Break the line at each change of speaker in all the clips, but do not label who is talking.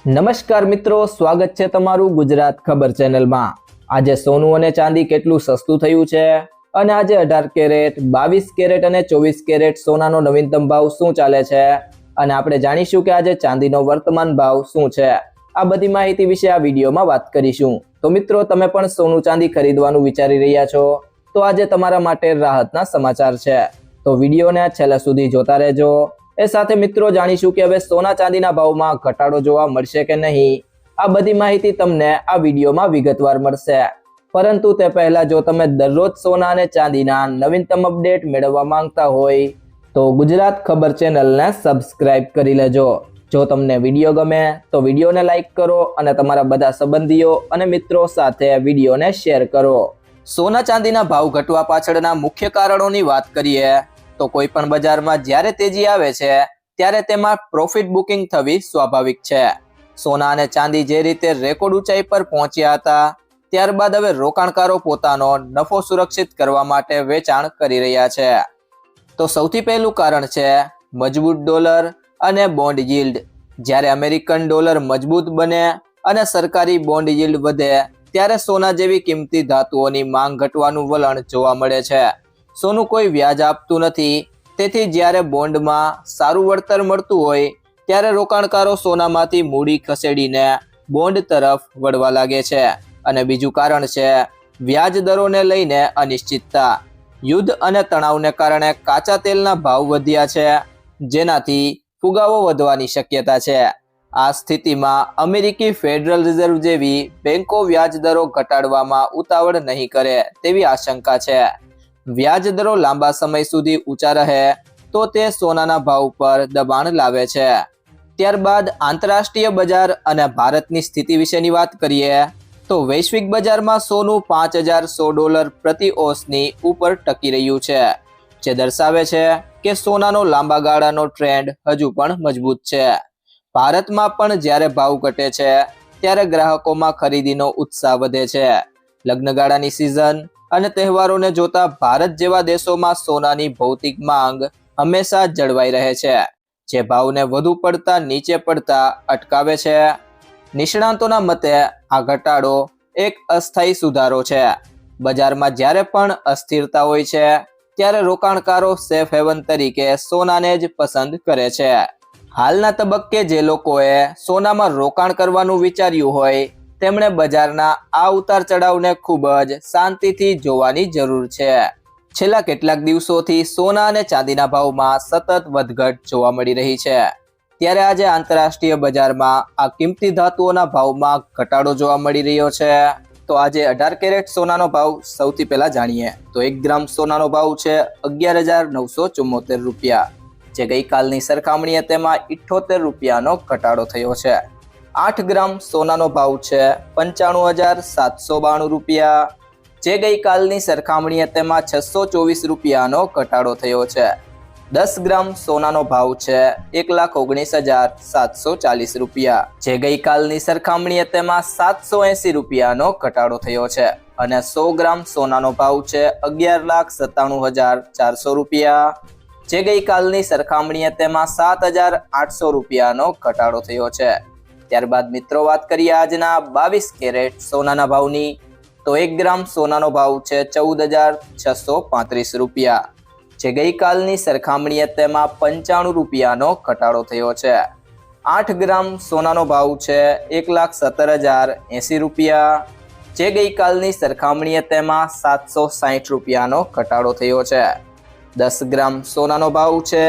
નમસ્કાર મિત્રો, સ્વાગત છે તમારું ગુજરાત ખબર ચેનલમાં। આજે સોનું અને ચાંદી કેટલું સસ્તું થયું છે અને આજે 18 કેરેટ, 22 કેરેટ અને 24 કેરેટ સોનાનો નવીનતમ ભાવ શું ચાલે છે અને આપણે જાણીશું કે આજે ચાંદીનો વર્તમાન ભાવ શું છે। આ બધી માહિતી વિશે આ વિડીયોમાં વાત કરીશું। તો મિત્રો, તમે પણ સોનું ચાંદી ખરીદવાનું વિચારી રહ્યા છો તો આજે તમારા માટે રાહતના સમાચાર છે, તો વિડીયોને છેલ્લે સુધી જોતા રહેજો। એ સાથે મિત્રો જાણીશું કે હવે સોના ચાંદીના ભાવમાં ઘટાડો જોવા મળશે કે નહીં। આ બધી માહિતી તમને આ વિડીયોમાં વિગતવાર મળશે, પરંતુ તે પહેલા જો તમે દરરોજ સોના અને ચાંદીના નવીનતમ અપડેટ મેળવવા માંગતા હોય તો ગુજરાત ખબર ચેનલને સબસ્ક્રાઇબ કરી લેજો। જો તમને વિડીયો ગમે તો વિડીયોને લાઈક કરો અને તમારા બધા સંબંધીઓ અને મિત્રો સાથે વિડીયોને શેર કરો। સોના ચાંદીના ભાવ ઘટવા પાછળના મુખ્ય કારણોની વાત કરીએ તો કોઈ પણ બજારમાં જ્યારે તેજી આવે છે ત્યારે તેમાં પ્રોફિટ બુકિંગ થવી સ્વાભાવિક છે। સોના અને ચાંદી જે રીતે રેકોર્ડ ઊંચાઈ પર પહોંચ્યા હતા, ત્યારબાદ હવે રોકાણકારો પોતાનો નફો સુરક્ષિત કરવા માટે વેચાણ કરી રહ્યા છે। તો સૌથી પહેલું કારણ છે મજબૂત ડોલર અને બોન્ડ yieldડ। જ્યારે અમેરિકન ડોલર મજબૂત બને અને સરકારી બોન્ડ yieldડ વધે ત્યારે સોના જેવી કિંમતી ધાતુઓની માંગ ઘટવાનું વલણ જોવા મળે છે। સોનું કોઈ વ્યાજ આપતું નથી, તેથી જ્યારે બોન્ડમાં સારું વળતર મળતું હોય ત્યારે રોકાણકારો સોનામાંથી મૂડી ખસેડીને બોન્ડ તરફ વળવા લાગે છે। અને બીજું કારણ છે વ્યાજ દરોને લઈને અનિશ્ચિતતા। યુદ્ધ અને તણાવને કારણે કાચા તેલના ભાવ વધ્યા છે, જેનાથી ફુગાવો વધવાની શક્યતા છે। આ સ્થિતિમાં અમેરિકી ફેડરલ રિઝર્વ જેવી બેંકો વ્યાજ દરો ઘટાડવામાં ઉતાવળ નહીં કરે તેવી આશંકા છે। વ્યાજ દરો લાંબા સમય સુધી ઊંચા રહે તો તે સોનાના ભાવ પર દબાણ લાવે છે। ત્યારબાદ આંતરરાષ્ટ્રીય બજાર અને ભારતની સ્થિતિ વિશેની વાત કરીએ તો વૈશ્વિક બજારમાં સોનું $5,100 પ્રતિ ઓન્સની ઉપર ટકી રહ્યું છે, જે દર્શાવે છે કે સોનાનો લાંબા ગાળાનો ટ્રેન્ડ હજુ પણ મજબૂત છે। ભારતમાં પણ જ્યારે ભાવ ઘટે છે ત્યારે ગ્રાહકોમાં ખરીદીનો ઉત્સાહ વધે છે। લગ્નગાળાની સિઝન અને તહેવારોને જોતા ભારત જેવા દેશોમાં સોનાની ભૌતિક માંગ હંમેશા જળવાઈ રહે છે, જે ભાવને વધુ પડતા નીચે પડતા અટકાવે છે। નિષ્ણાતોના મતે આ ઘટાડો એક અસ્થાયી સુધારો છે। બજારમાં જ્યારે પણ અસ્થિરતા હોય છે ત્યારે રોકાણકારો સેફ હેવન તરીકે સોનાને જ પસંદ કરે છે। હાલના તબક્કે જે લોકોએ સોનામાં રોકાણ કરવાનું વિચાર્યું હોય તેમણે બજારના આ ઉતાર ચઢાવને ખૂબ જ શાંતિથી જોવાની જરૂર છે। છેલ્લા કેટલાક દિવસોથી સોના અને ચાંદીના ભાવમાં સતત વધઘટ જોવા મળી રહી છે, ત્યારે આજે આંતરરાષ્ટ્રીય બજારમાં આ કિંમતી ધાતુઓના ભાવમાં ઘટાડો જોવા મળી રહ્યો છે। તો આજે 18 કેરેટ સોનાનો ભાવ સૌથી પહેલા જાણીએ તો 1 ગ્રામ સોનાનો ભાવ છે $11,974, જે ગઈકાલની સરખામણીએ તેમાં $78 ઘટાડો થયો છે। 8 ગ્રામ સોનાનો ભાવ છે $95,792, જે ગઈકાલની સરખામણીએ તેમાં $624 ઘટાડો થયો છે। 10 ગ્રામ સોનાનો ભાવ છે $1,19,740, જે ગઈકાલની સરખામણીએ તેમાં $780 ઘટાડો થયો છે। અને 100 ગ્રામ સોનાનો ભાવ છે $11,97,400, જે ગઈકાલની સરખામણીએ તેમાં $7,800 ઘટાડો થયો છે। ત્યારબાદ મિત્રો વાત કરીએ આજના 22 કેરેટ સોનાના ભાવની તો 1 ગ્રામ સોનાનો ભાવ છે $14,635, જે ગઈકાલની સરખામણીએ તેમાં $95 ઘટાડો થયો છે। 8 ગ્રામ સોનાનો ભાવ છે $1,17,080, જે ગઈકાલની સરખામણીએ તેમાં $760 ઘટાડો થયો છે। 10 ગ્રામ સોનાનો ભાવ છે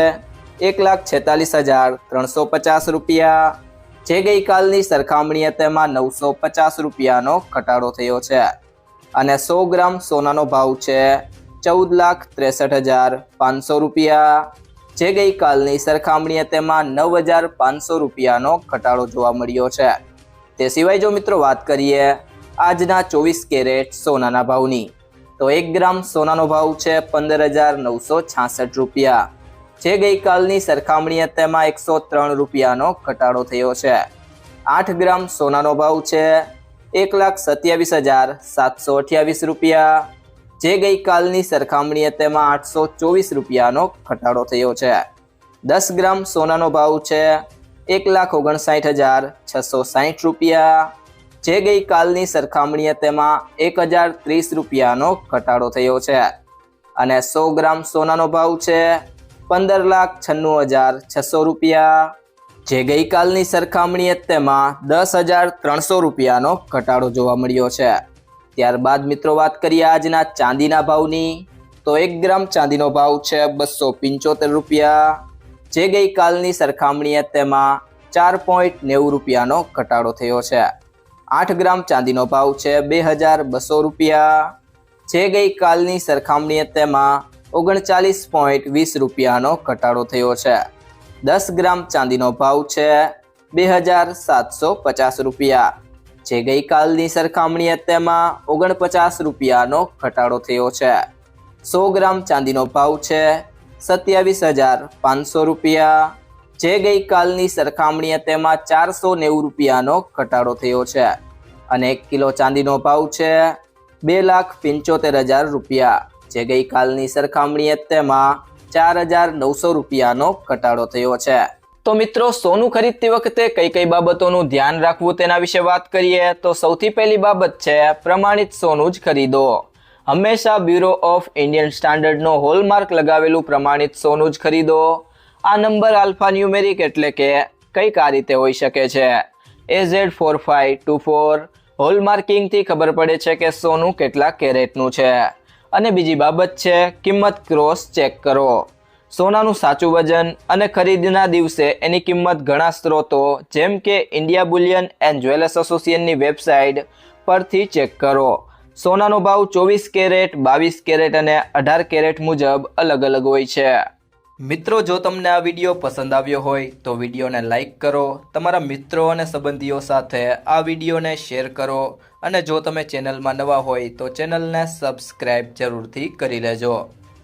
$1,46,350, જે ગઈકાલની સરખામણીએ તેમાં $950 ઘટાડો થયો છે। અને 100 ગ્રામ સોનાનો ભાવ છે $14,63,500, જે ગઈકાલની સરખામણીએ તેમાં $9,500 ઘટાડો જોવા મળ્યો છે। તે સિવાય જો મિત્રો વાત કરીએ આજના 24 કેરેટ સોનાના ભાવની તો 1 ગ્રામ સોનાનો ભાવ છે $15,966, જે ગઈકાલની સરખામણીએ તેમાં $103 ઘટાડો થયો છે। 8 ગ્રામ સોનાનો ભાવ છે $1,27,728, જે ગઈકાલની સરખામણીએ તેમાં $824 ઘટાડો થયો છે। 10 ગ્રામ સોનાનો ભાવ છે 1,59,660 રૂપિયા, જે ગઈકાલની સરખામણીએ તેમાં 1,030 રૂપિયાનો ઘટાડો થયો છે. અને 100 ગ્રામ સોનાનો ભાવ છે 15,96,600 રૂપિયા, જે ગઈકાલની સરખામણીએ તેમાં 10,300 રૂપિયાનો ઘટાડો જોવા મળ્યો છે. ત્યારબાદ મિત્રો વાત કરીએ આજના ચાંદીના ભાવની, તો 1 ગ્રામ ચાંદીનો ભાવ છે 275 રૂપિયા, જે ગઈકાલની સરખામણીએ તેમાં 4.90 રૂપિયાનો ઘટાડો થયો છે. 8 ગ્રામ ચાંદીનો ભાવ છે 2,200 રૂપિયા, જે ગઈકાલની સરખામણીએ તેમાં 39.20 રૂપિયાનો ઘટાડો થયો છે. 10 ગ્રામ ચાંદીનો ભાવ છે 2,750 રૂપિયા, જે ગઈકાલની સરખામણીએ તેમાં 49 રૂપિયાનો ઘટાડો થયો છે. 100 ગ્રામ ચાંદીનો ભાવ છે 27,500 રૂપિયા, જે ગઈકાલની સરખામણીએ તેમાં 490 રૂપિયાનો ઘટાડો થયો છે. અને 1 કિલો ચાંદીનો ભાવ છે 2,75,000 રૂપિયા, જે ગઈકાલની સરખામણીએ તેમાં 4,900 રૂપિયાનો ઘટાડો થયો છે. તો મિત્રો, સોનું ખરીદતી વખતે કઈ કઈ બાબતોનું ધ્યાન રાખવું તેના વિશે વાત કરીએ તો સૌથી પહેલી બાબત છે પ્રમાણિત સોનું જ ખરીદો. હંમેશા બ્યુરો ઓફ ઇન્ડિયન સ્ટાન્ડર્ડનો હોલમાર્ક લગાવેલું પ્રમાણિત સોનું જ ખરીદો. આ નંબર આલ્ફા ન્યુમેરિક એટલે કે કંઈક આ રીતે હોઈ શકે છે AZ4524. હોલમાર્કિંગથી ખબર પડે છે કે સોનું કેટલા કેરેટનું છે. અને બીજી બાબત છે કિંમત ક્રોસ ચેક કરો. સોનાનું સાચું વજન અને ખરીદના દિવસે એની કિંમત ઘણા સ્ત્રોતો જેમ કે ઇન્ડિયા બુલિયન એન્ડ જ્વેલર્સ એસોસિએશનની વેબસાઇટ પરથી ચેક કરો. સોનાનો ભાવ 24 કેરેટ, 22 કેરેટ અને 18 કેરેટ મુજબ અલગ અલગ હોય છે. મિત્રો, જો તમને આ વિડીયો પસંદ આવ્યો હોય તો વિડીયોને લાઈક કરો, તમારા મિત્રો અને સંબંધીઓ સાથે આ વિડીયોને શેર કરો અને જો તમે ચેનલમાં નવા હોય તો ચેનલને સબસ્ક્રાઈબ જરૂરથી કરી લેજો.